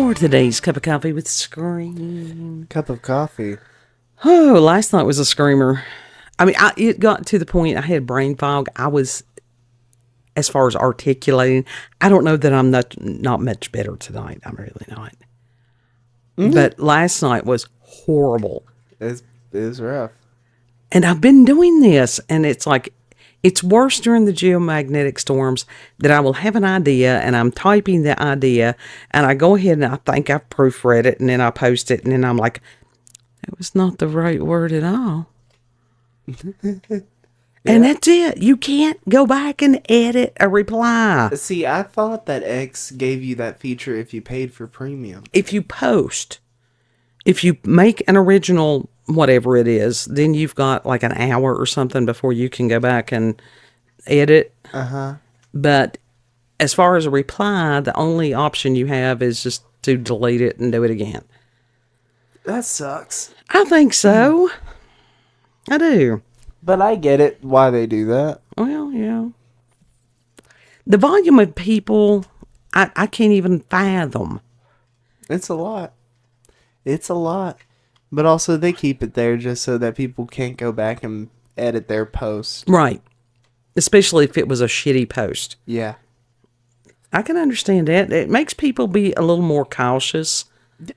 for today's cup of coffee with Scream. Cup of coffee. Oh, last night was a screamer. I mean, it got to the point I had brain fog. I was, as far as articulating, I don't know that I'm not much better tonight. I'm really not. Mm-hmm. But last night was horrible. It was rough. And I've been doing this, and it's like, it's worse during the geomagnetic storms that I will have an idea, and I'm typing the idea, and I go ahead and I think I've proofread it, and then I post it, and then I'm like, that was not the right word at all. Yeah. And that's it. You can't go back and edit a reply. See, I thought that X gave you that feature if you paid for premium. If you post, if you make an original, whatever it is, then you've got like an hour or something before you can go back and edit. Uh-huh. But as far as a reply, the only option you have is just to delete it and do it again. That sucks. I think so. I do. But I get it, why they do that. Well, yeah. The volume of people, I can't even fathom. It's a lot. It's a lot. But also they keep it there just so that people can't go back and edit their post. Right. Especially if it was a shitty post. Yeah. I can understand that. It makes people be a little more cautious.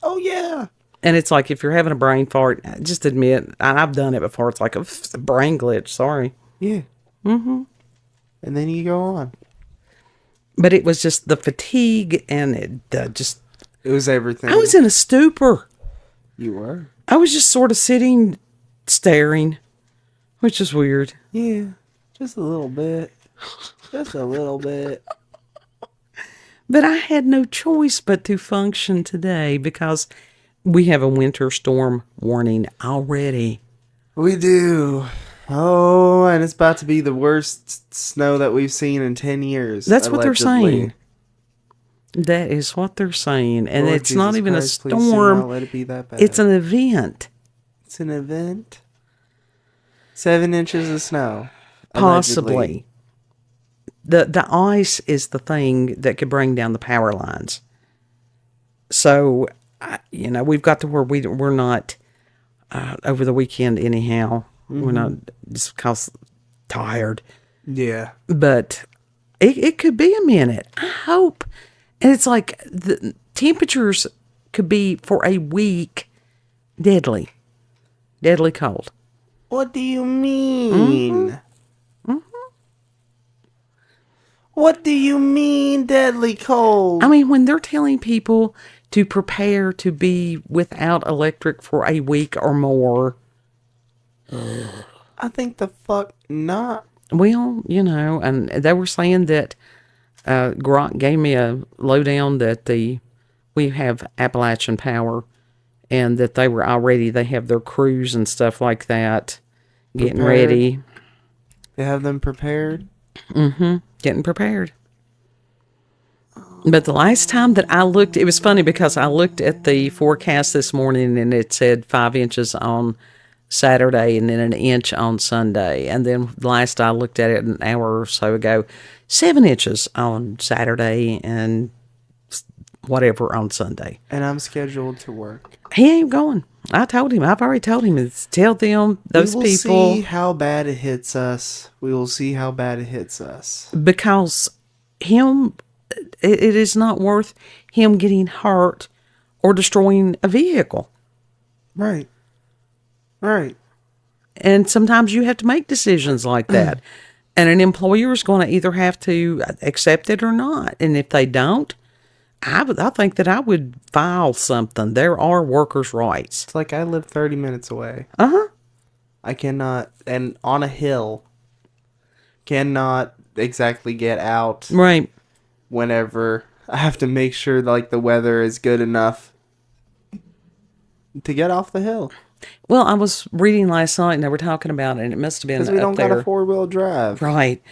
Oh, yeah. And it's like, if you're having a brain fart, just admit, I've done it before. It's like a brain glitch. Sorry. Yeah. Mm-hmm. And then you go on. But it was just the fatigue and it was everything. I was in a stupor. You were? I was just sort of sitting, staring, which is weird. Yeah. Just a little bit. Just a little bit. But I had no choice but to function today because we have a winter storm warning already. We do. Oh, and it's about to be the worst snow that we've seen in 10 years. That's what they're saying. That is what they're saying. And Lord it's Jesus not even Christ, a storm. Please do not let it be that bad. It's an event. It's an event. 7 inches of snow. Possibly. Allegedly. The ice is the thing that could bring down the power lines. So, we've got to where we're not over the weekend anyhow. Mm-hmm. We're not just because tired. Yeah. But it could be a minute. I hope. And it's like the temperatures could be for a week deadly. Deadly cold. What do you mean? Mm-hmm. What do you mean deadly cold? I mean, when they're telling people to prepare to be without electric for a week or more. I think the fuck not. Well, and they were saying that Grok gave me a lowdown that we have Appalachian Power and that they have their crews and stuff like that getting ready. They have them prepared? Mm-hmm. Getting prepared. But the last time that I looked, it was funny because I looked at the forecast this morning and it said 5 inches on Saturday and then an inch on Sunday. And then last I looked at it an hour or so ago, 7 inches on Saturday and whatever on Sunday. And I'm scheduled to work. He ain't going. I've already told him, tell them, those people. We will see how bad it hits us. We will see how bad it hits us. Because it is not worth him getting hurt or destroying a vehicle. Right. Right. And sometimes you have to make decisions like that. And an employer is going to either have to accept it or not. And if they don't, I think that I would file something. There are workers' rights. It's like I live 30 minutes away. Uh-huh. I cannot, and on a hill, cannot exactly get out. Right. Whenever I have to make sure like the weather is good enough to get off the hill. Well, I was reading last night and they were talking about it, and it must have been because we don't got a 4-wheel drive. Right.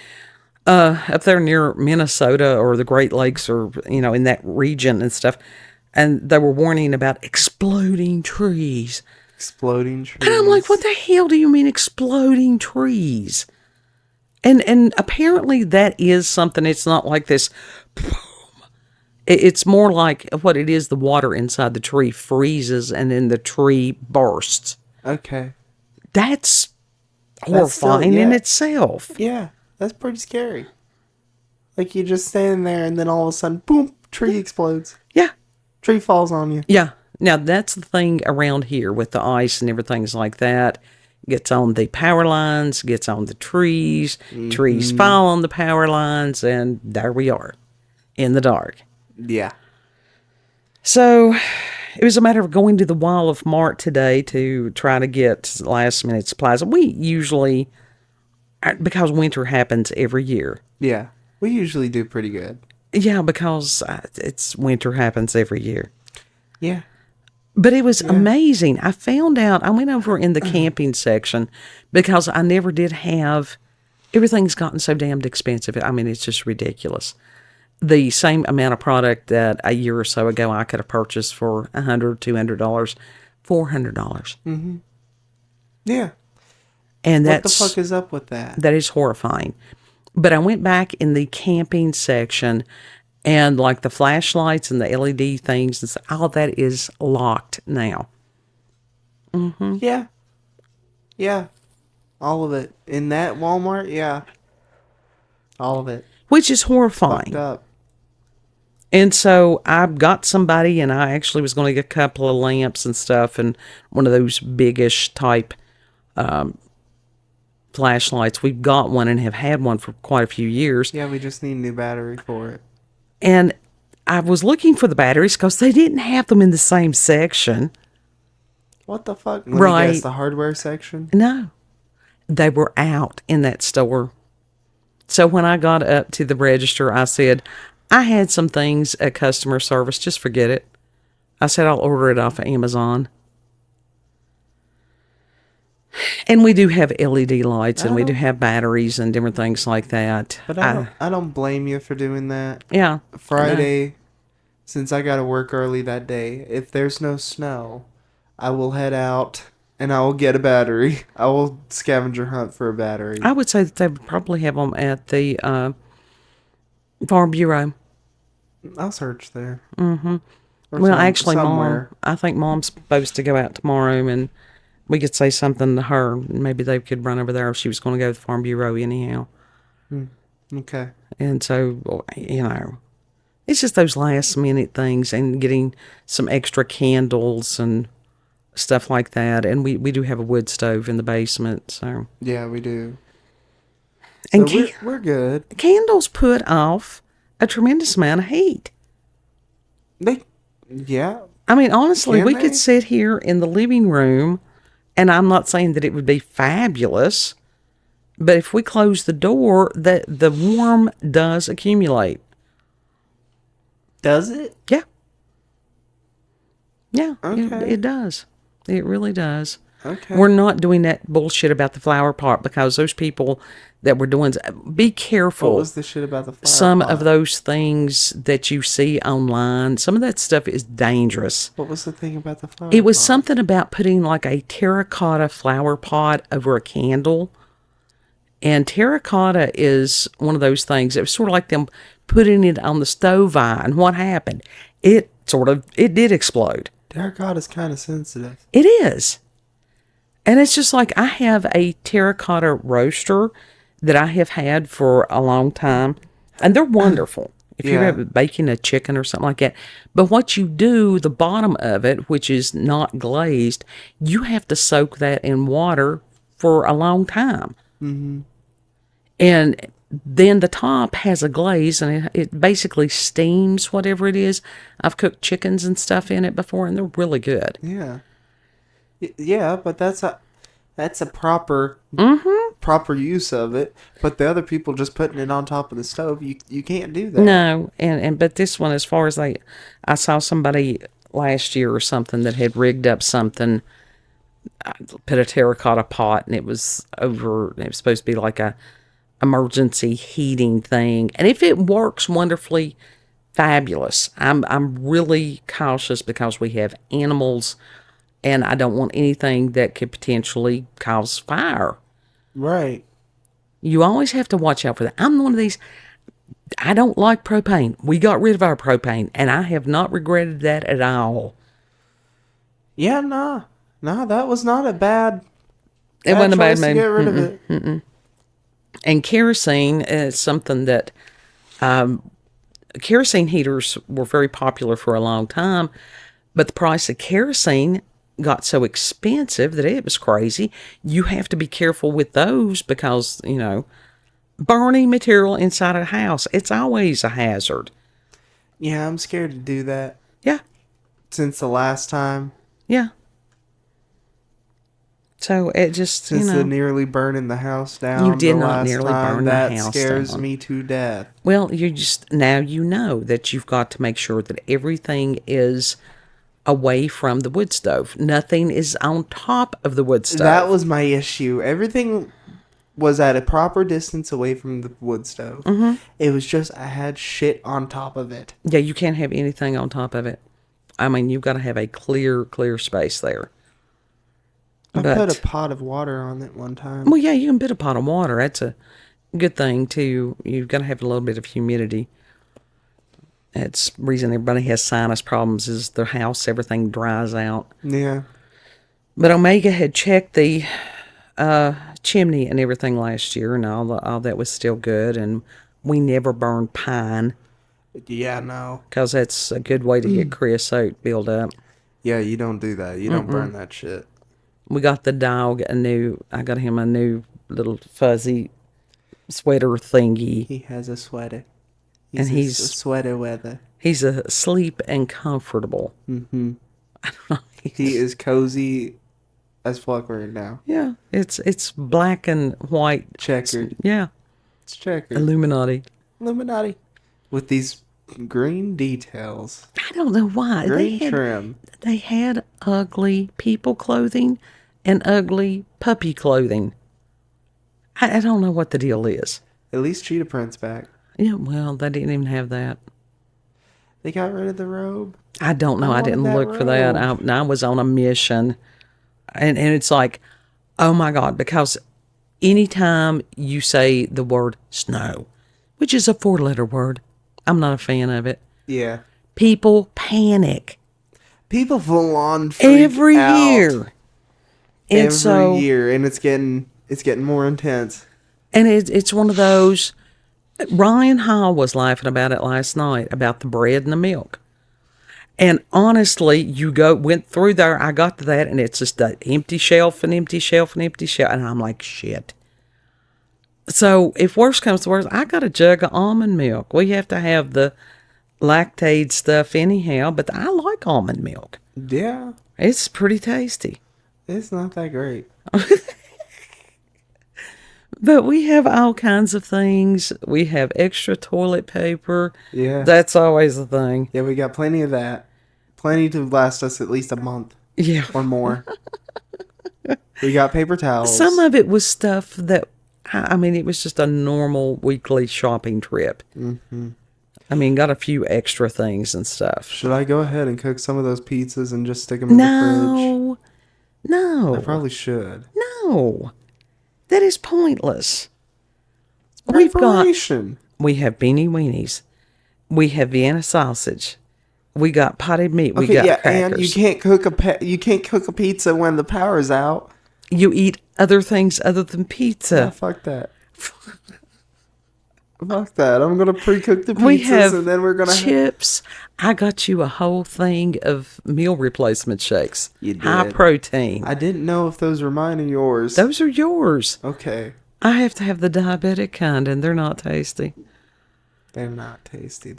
Up there near Minnesota or the Great Lakes or, in that region and stuff. And they were warning about exploding trees. Exploding trees. And I'm like, what the hell do you mean exploding trees? And apparently that is something. It's not like this boom. It's more like what it is. The water inside the tree freezes and then the tree bursts. Okay. That's That's still- horrifying in yeah. itself. Yeah, that's pretty scary. Like you just stand there and then all of a sudden, boom, tree explodes. Yeah. Tree falls on you. Yeah. Now, that's the thing around here with the ice and everything's like that. Gets on the power lines, gets on the trees, trees fall on the power lines, and there we are in the dark. Yeah. So it was a matter of going to the Wall of Mart today to try to get last minute supplies. We usually, because winter happens every year. Yeah. We usually do pretty good. Yeah, because it's winter happens every year. Yeah. But it was amazing. I found out, I went over in the camping section because I never did have, everything's gotten so damned expensive. I mean, it's just ridiculous. The same amount of product that a year or so ago I could have purchased for $100, $200, $400. Yeah. And What the that's, fuck is up with that? that is horrifying. But I went back in the camping section and like the flashlights and the LED things, and all that is locked now. Yeah. Yeah. All of it. In that Walmart, yeah. All of it. Which is horrifying. Fucked up. And so I got somebody, and I actually was going to get a couple of lamps and stuff, and one of those biggish type flashlights. We've got one and have had one for quite a few years. Yeah, we just need a new battery for it. And I was looking for the batteries because they didn't have them in the same section. What the fuck? Let me Right. guess, the hardware section? No, they were out in that store. So when I got up to the register, I said, I had some things at customer service. Just forget it. I said, I'll order it off of Amazon. And we do have LED lights and we do have batteries and different things like that. But I don't blame you for doing that. Yeah. Friday, since I got to work early that day, if there's no snow, I will head out and I will get a battery. I will scavenger hunt for a battery. I would say that they would probably have them at the Farm Bureau. I'll search there. Well, actually, somewhere. I think Mom's supposed to go out tomorrow, and we could say something to her. Maybe they could run over there if she was going to go to the Farm Bureau anyhow. Okay. And so, you know, it's just those last minute things and getting some extra candles and stuff like that. And we do have a wood stove in the basement, so. Yeah, we do. And So we're good. candles put off a tremendous amount of heat. Yeah. I mean, honestly, Can we they? could sit here in the living room, and I'm not saying that it would be fabulous, but if we close the door, the warm does accumulate. Does it? Yeah. Yeah, Okay. it does. It really does. Okay. We're not doing that bullshit about the flower pot because those people that were doing, be careful. What was the shit about the flower Some pot? of those things that you see online, some of that stuff is dangerous. What was the thing about the flower It was pot? something about putting like a terracotta flower pot over a candle. And terracotta is one of those things. It was sort of like them putting it on the stove eye. And what happened? It did explode. Terracotta's kind of sensitive. It is. And it's just like I have a terracotta roaster that I have had for a long time. And they're wonderful. If you're Yeah. ever baking a chicken or something like that. But what you do, the bottom of it, which is not glazed, you have to soak that in water for a long time. Mm-hmm. And then the top has a glaze, and it basically steams whatever it is. I've cooked chickens and stuff in it before, and they're really good. Yeah. Yeah, but that's a proper proper use of it. But the other people just putting it on top of the stove, you can't do that. No, but this one, as far as I saw somebody last year or something that had rigged up something, put a terracotta pot, and it was supposed to be like a emergency heating thing. And if it works wonderfully, fabulous. I'm really cautious because we have animals, and I don't want anything that could potentially cause fire. Right. You always have to watch out for that. I'm one of these. I don't like propane. We got rid of our propane, and I have not regretted that at all. Yeah, nah. Nah, that was not a bad It wasn't a bad choice to move. get rid of it. And kerosene is something that kerosene heaters were very popular for a long time, but the price of kerosene got so expensive that it was crazy. You have to be careful with those because, burning material inside a house, it's always a hazard. Yeah, I'm scared to do that. Yeah. Since the last time. Yeah. So it just, Since the nearly burning the house down. You did the not last nearly time, burn the that house scares down. me to death. Well, now you know that you've got to make sure that everything is away from the wood stove. Nothing is on top of the wood stove. That was my issue. Everything was at a proper distance away from the wood stove. Mm-hmm. It was just I had shit on top of it. Yeah, you can't have anything on top of it. I mean, you've got to have a clear space there. I put a pot of water on it one time. Well, yeah, you can put a pot of water. That's a good thing, too. You've got to have a little bit of humidity. That's the reason everybody has sinus problems is their house, everything dries out. Yeah. But Omega had checked the chimney and everything last year, and all that was still good, and we never burned pine. Yeah, no. Because that's a good way to get creosote build up. Yeah, you don't do that. You don't burn that shit. We got the dog I got him a new little fuzzy sweater thingy. He has a sweater. He's a sweater weather. He's asleep and comfortable. Mm-hmm. I don't know. He is cozy as fuck right now. Yeah, it's black and white. Checkered. Yeah. It's checkered. Illuminati. With these green details. I don't know why. Green trim. They had ugly people clothing and ugly puppy clothing. I don't know what the deal is. At least Cheetah Print's back. Yeah, well, they didn't even have that. They got rid of the robe. I don't know. I didn't look for that. I was on a mission. And it's like, oh my God, because anytime you say the word snow, which is a 4-letter word, I'm not a fan of it. Yeah. People panic. People full on freak every out. Year. And every year, and it's getting more intense. And it's one of those. Ryan Hall was laughing about it last night about the bread and the milk. And honestly, went through there, I got to that, and it's just an empty shelf and empty shelf and empty shelf, and I'm like, shit. So if worse comes to worse, I got a jug of almond milk. We have to have the lactate stuff anyhow, but I like almond milk. Yeah. It's pretty tasty. It's not that great. But we have all kinds of things. We have extra toilet paper. Yeah. That's always a thing. Yeah, we got plenty of that. Plenty to last us at least a month. Yeah. Or more. We got paper towels. Some of it was stuff that, it was just a normal weekly shopping trip. Mm-hmm. Got a few extra things and stuff. Should I go ahead and cook some of those pizzas and just stick them in the fridge? No. I probably should. No. That is pointless. We have beanie weenies. We have Vienna sausage. We got potted meat. We got crackers. And you can't cook a pizza when the power's out. You eat other things other than pizza. Yeah, fuck that. Fuck that. I'm gonna pre-cook the pizzas and then we're gonna chips. I got you a whole thing of meal replacement shakes. You did. High protein. I didn't know if those were mine or yours. Those are yours. Okay. I have to have the diabetic kind, and they're not tasty. They're not tasty.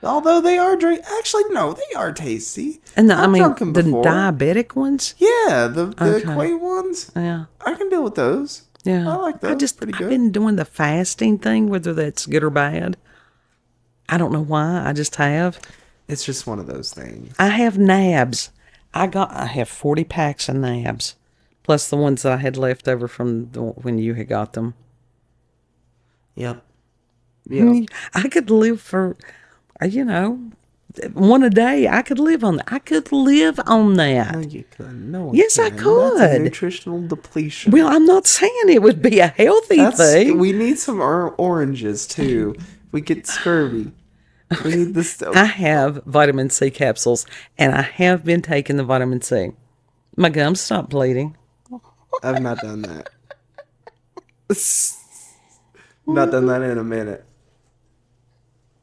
Although they are actually, no, they are tasty. And the diabetic ones? Yeah, the Quay ones. Yeah. I can deal with those. Yeah. I like those. Pretty good. I've been doing the fasting thing, whether that's good or bad. I don't know why. I just have. It's just one of those things. I have nabs. I have 40 packs of nabs, plus the ones that I had left over from when you had got them. Yep. I could live for, one a day. I could live on that. I could live on that. No, you couldn't. No one yes, can. I could. That's a nutritional depletion. Well, I'm not saying it would be a healthy thing. We need some oranges, too. We get scurvy. We need this stuff. I have vitamin C capsules, and I have been taking the vitamin C. My gums stopped bleeding. I've not done that. Not done that in a minute.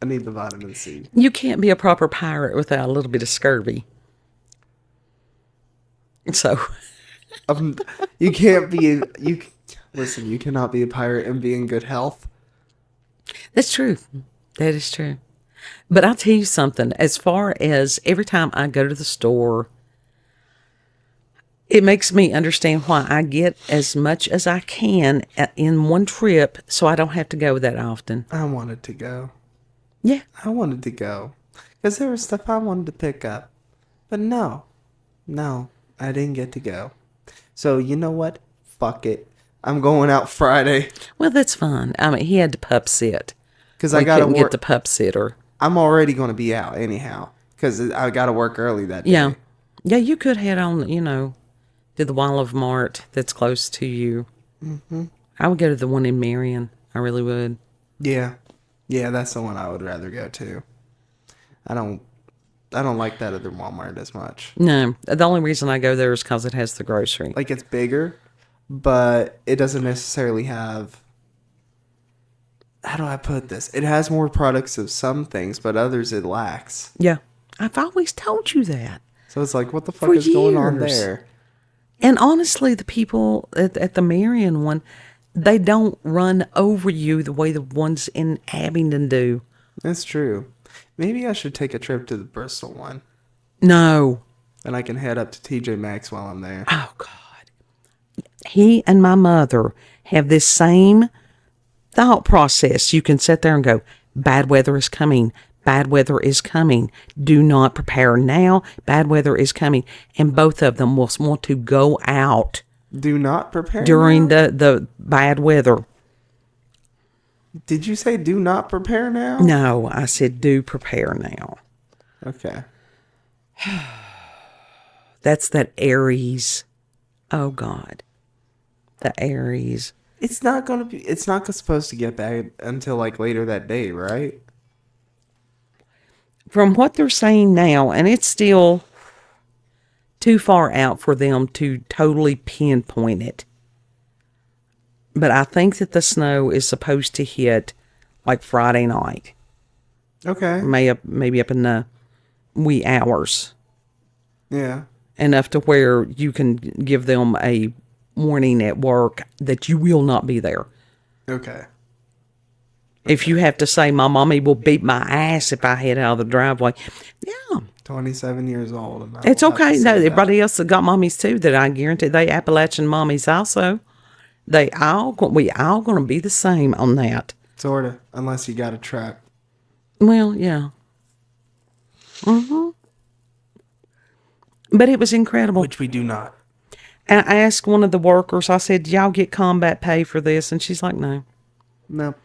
I need the vitamin C. You can't be a proper pirate without a little bit of scurvy. So, You can't be. Listen, you cannot be a pirate and be in good health. that's true. That is true. But I'll tell you something. As far as every time I go to the store, it makes me understand why I get as much as I can in one trip so I don't have to go that often. I wanted to go. Yeah. I wanted to go. Because there was stuff I wanted to pick up. But no, I didn't get to go. So, you know what? Fuck it. I'm going out Friday. Well, that's fine. I mean, he had to pup sit. Because We I got to couldn't work. get the pup sitter. I'm already going to be out anyhow. Because I got to work early that day. Yeah. Yeah, you could head on, to the Wildlife Mart that's close to you. Mm-hmm. I would go to the one in Marion. I really would. Yeah. Yeah, that's the one I would rather go to. I don't like that other Walmart as much. No, the only reason I go there is because it has the grocery. Like, it's bigger, but it doesn't necessarily have... How do I put this? It has more products of some things, but others it lacks. Yeah. I've always told you that. So it's like, what the fuck For is going on years. there? And honestly, the people at the Marion one, they don't run over you the way the ones in Abingdon do. That's true. Maybe I should take a trip to the Bristol one. No. And I can head up to TJ Maxx while I'm there. Oh, God. He and my mother have this same thought process. You can sit there and go, bad weather is coming. Bad weather is coming. Do not prepare now. Bad weather is coming. And both of them will want to go out Do not prepare during now? the bad weather. Did you say do not prepare now? No, I said do prepare now. Okay. That's that Aries. Oh, God. The Aries. It's not supposed to get bad until like later that day, right? From what they're saying now, and it's still too far out for them to totally pinpoint it. But I think that the snow is supposed to hit like Friday night. Okay. Maybe up in the wee hours. Yeah. Enough to where you can give them a warning at work that you will not be there. Okay. If you have to say, my mommy will beat my ass if I head out of the driveway. Yeah. 27 years old. And I It's will have okay. to No, say that. everybody else has got mommies too that I guarantee they Appalachian mommies also. We all going to be the same on that. Sorta. Unless you got a truck. Well, yeah. Mm-hmm. But it was incredible. Which we do not. And I asked one of the workers, I said, y'all get combat pay for this? And she's like, no. Nope.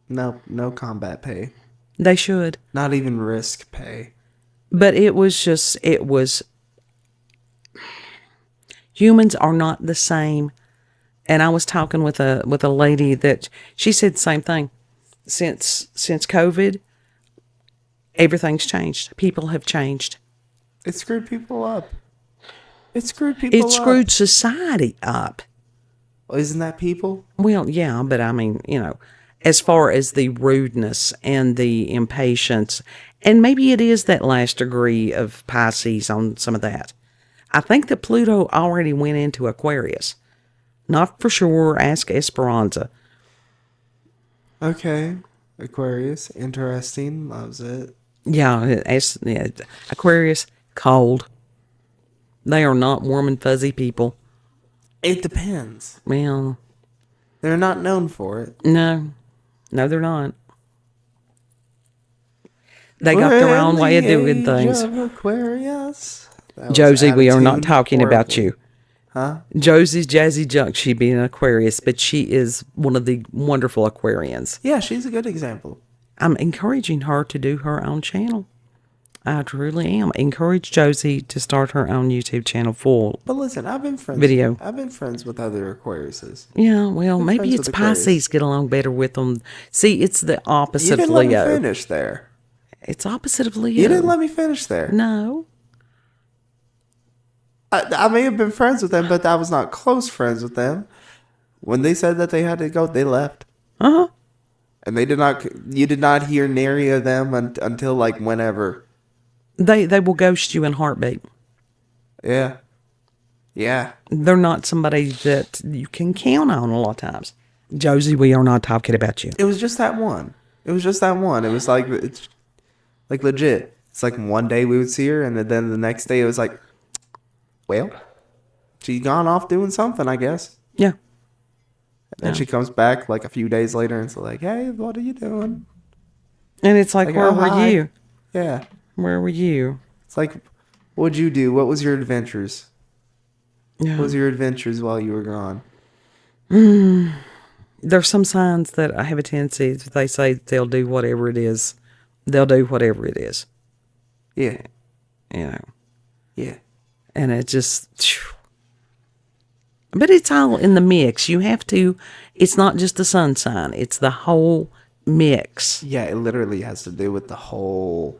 No combat pay. They should. Not even risk pay. But humans are not the same. And I was talking with a lady that she said the same thing. Since COVID, everything's changed. People have changed. It screwed people up. It Screwed society up. Well, isn't that people? Well, yeah, but I mean, as far as the rudeness and the impatience, and maybe it is that last degree of Pisces on some of that. I think that Pluto already went into Aquarius. Not for sure. Ask Esperanza. Okay. Aquarius. Interesting. Loves it. Yeah, Aquarius, cold. They are not warm and fuzzy people. It depends. Well, They're not known for it. no, they're not. They got their own way of doing things. Aquarius. Josie, we are not talking about you. Huh? Josie's Jazzy Junk, she be an Aquarius, but she is one of the wonderful Aquarians. Yeah, she's a good example. I'm encouraging her to do her own channel. I truly am. Encourage Josie to start her own YouTube channel full But listen, I've been friends. video. I've been friends with other Aquariuses. Yeah, well, Been maybe friends it's with Aquarius. Pisces get along better with them. See, it's the You opposite of didn't let me Leo. finish there. It's opposite of Leo. You didn't let me finish there. No. I may have been friends with them, but I was not close friends with them. When they said that they had to go, they left. Uh-huh. And they did not. You did not hear nary of them until like whenever. They will ghost you in a heartbeat. Yeah. Yeah. They're not somebody that you can count on a lot of times. Josie, we are not talking about you. It was just that one. It was just that one. It was like it's like legit. It's like one day we would see her, and then the next day it was like, well, she's gone off doing something, I guess. Yeah. And then she comes back like a few days later and it's like, hey, what are you doing? And it's like, where oh, were hi. you? Yeah. Where were you? It's like, what'd you do? What was your adventures? Yeah. What was your adventures while you were gone? There's some signs that I have a tendency, if they say they'll do whatever it is, they'll do whatever it is. Yeah. You know. Yeah. And it just... But it's all in the mix. You have to... It's not just the sun sign. It's the whole mix. Yeah, it literally has to do with the whole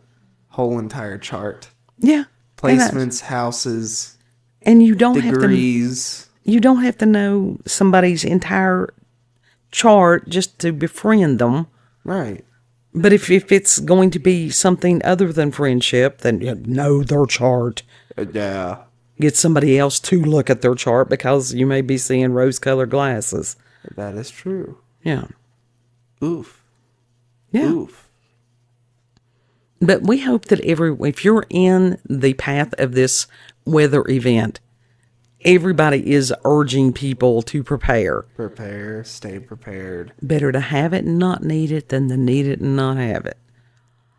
entire chart. Yeah. Placements, houses, And you don't degrees. You don't have to know somebody's entire chart just to befriend them. Right. But if it's going to be something other than friendship, then you know their chart. Yeah. Get somebody else to look at their chart because you may be seeing rose-colored glasses. That is true. Yeah. Oof. Yeah. Oof. But we hope that if you're in the path of this weather event, everybody is urging people to prepare. Prepare. Stay prepared. Better to have it and not need it than to need it and not have it.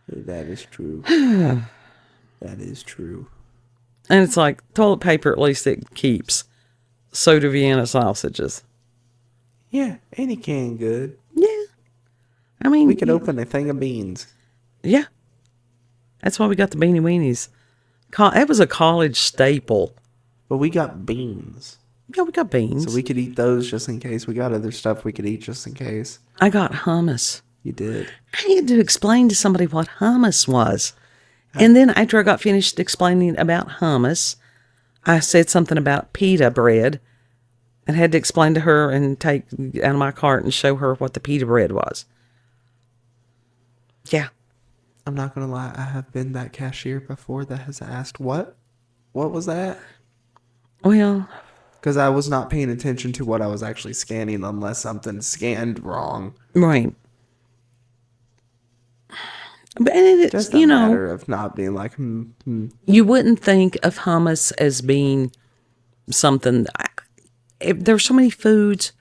That is true. That is true. And it's like toilet paper, at least it keeps. So do Vienna sausages. Yeah, any can good. Yeah. I mean, We could open a thing of beans. Yeah. That's why we got the beanie weenies. That was a college staple. But we got beans. Yeah, we got beans. So we could eat those just in case. We got other stuff we could eat just in case. I got hummus. You did. I had to explain to somebody what hummus was. And then after I got finished explaining about hummus, I said something about pita bread and had to explain to her and take out of my cart and show her what the pita bread was. Yeah. I'm not going to lie. I have been that cashier before that has asked, what? What was that? Well, Because I was not paying attention to what I was actually scanning unless something scanned wrong. right. But it's, Just a matter of not being like, you wouldn't think of hummus as being something. There's so many foods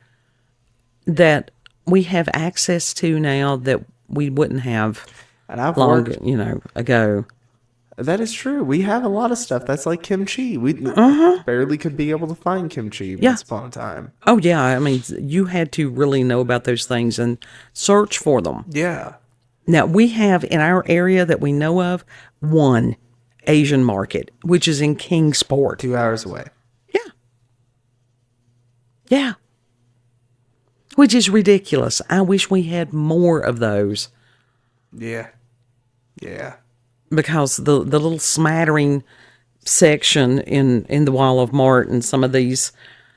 that we have access to now that we wouldn't have And I've long, worked. ago. That is true. We have a lot of stuff that's like kimchi. We barely could be able to find kimchi once upon a time. Oh yeah, I mean, you had to really know about those things and search for them. Yeah. Now, we have in our area that we know of one Asian market, which is in Kingsport. 2 hours away. Yeah. Yeah. Which is ridiculous. I wish we had more of those Yeah. Yeah. because the little smattering section in the Wall of Mart and some of these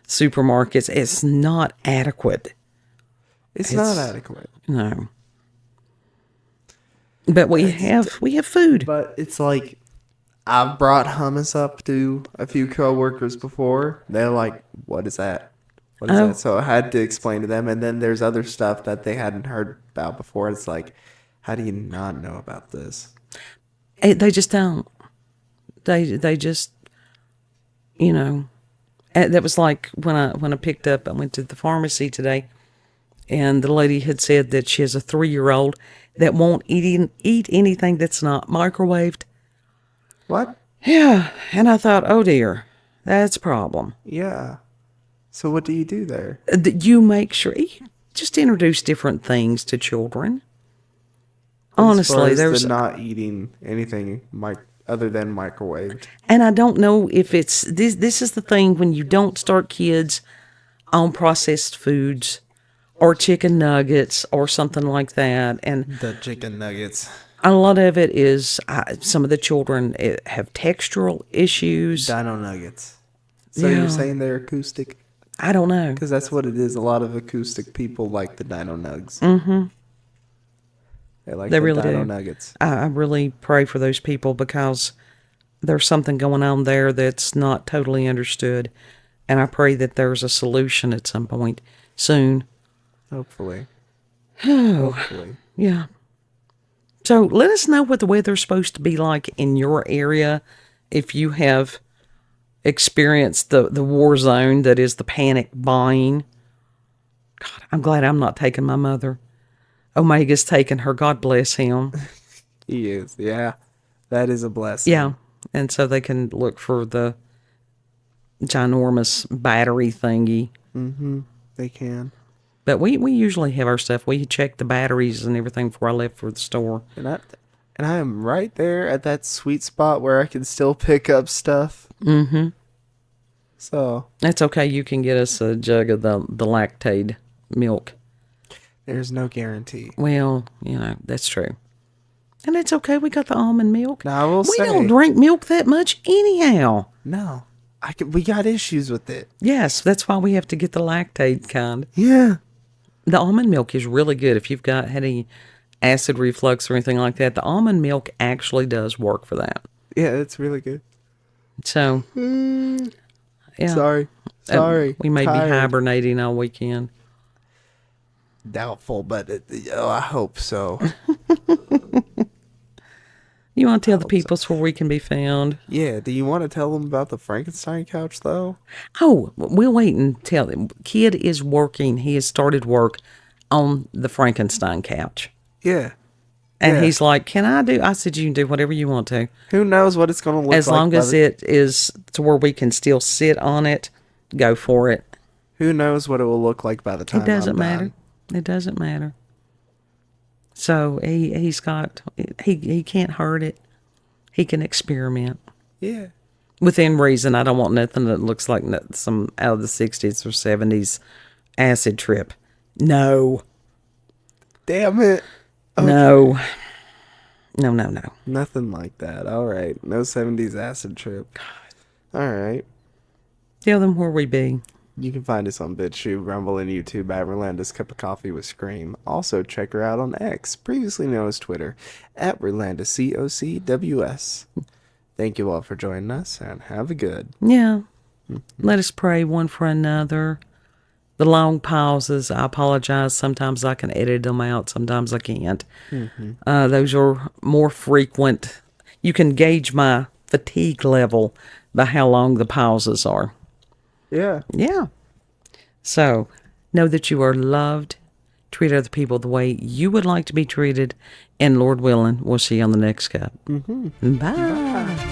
supermarkets is not adequate. It's not adequate. No. But we have food. But it's like, I've brought hummus up to a few coworkers before. They're like, what is that? What is that? So I had to explain to them. And then there's other stuff that they hadn't heard about before. It's like, how do you not know about this? They just don't. They just, that was like when I picked up, I went to the pharmacy today, and the lady had said that she has a 3-year-old that won't eat anything that's not microwaved. What? Yeah, and I thought, oh dear, that's a problem. Yeah. So what do you do there? You make sure, you just introduce different things to children. Honestly, as far as there's, the not eating anything other than microwaved. and I don't know if it's this. This is the thing when you don't start kids on processed foods or chicken nuggets or something like that, and The chicken nuggets. a lot of it is some of the children have textural issues. Dino nuggets. So Yeah. you're saying they're acoustic? I don't know. Because that's what it is. A lot of acoustic people like the dino nugs. Mm-hmm. They like They the really dino do. nuggets. I really pray for those people because there's something going on there that's not totally understood. And I pray that there's a solution at some point soon. Hopefully. Oh, Hopefully. yeah. So let us know what the weather's supposed to be like in your area if you have experienced the war zone that is the panic buying. God, I'm glad I'm not taking my mother. Omega's taking her. God bless him. He is. Yeah. That is a blessing. Yeah. And so they can look for the ginormous battery thingy. Mm-hmm. They can. But we usually have our stuff. We check the batteries and everything before I left for the store. And I am right there at that sweet spot where I can still pick up stuff. Mm-hmm. So That's okay. You can get us a jug of the lactate milk. there's no guarantee. Well, that's true. And it's okay. We got the almond milk. Now I will We say, don't drink milk that much anyhow. no, we got issues with it. Yes, that's why we have to get the lactate kind. Yeah. The almond milk is really good if you've had any acid reflux or anything like that. The almond milk actually does work for that. Yeah, it's really good. So, yeah. Sorry. We may Tired. be hibernating all weekend. Doubtful, but I hope so. You want to tell the people where we can be found? Yeah, do you want to tell them about the Frankenstein couch, though? Oh, we'll wait and tell him. Kid is working. He has started work on the Frankenstein couch. Yeah. And Yeah. he's like, can I do? I said, you can do whatever you want to. Who knows what it's going to look like. As long as it is to where we can still sit on it, go for it. Who knows what it will look like by the time It doesn't I'm matter. done. It doesn't matter. So he's got, he can't hurt it. He can experiment. Yeah. Within reason. I don't want nothing that looks like some out of the 60s or 70s acid trip. No. Damn it. No. No. Nothing like that. All right. No 70s acid trip. All right. Tell them where we be. You can find us on BitChute, Rumble, and YouTube at Rolanda's Cup of Coffee with Scream. Also, check her out on X, previously known as Twitter, at RolandaCOCWS. Thank you all for joining us, and have a good. Yeah. Let us pray one for another. The long pauses, I apologize. Sometimes I can edit them out. Sometimes I can't. Those are more frequent. You can gauge my fatigue level by how long the pauses are. Yeah. Yeah. So, know that you are loved. Treat other people the way you would like to be treated. And Lord willing, we'll see you on the next cup. Bye.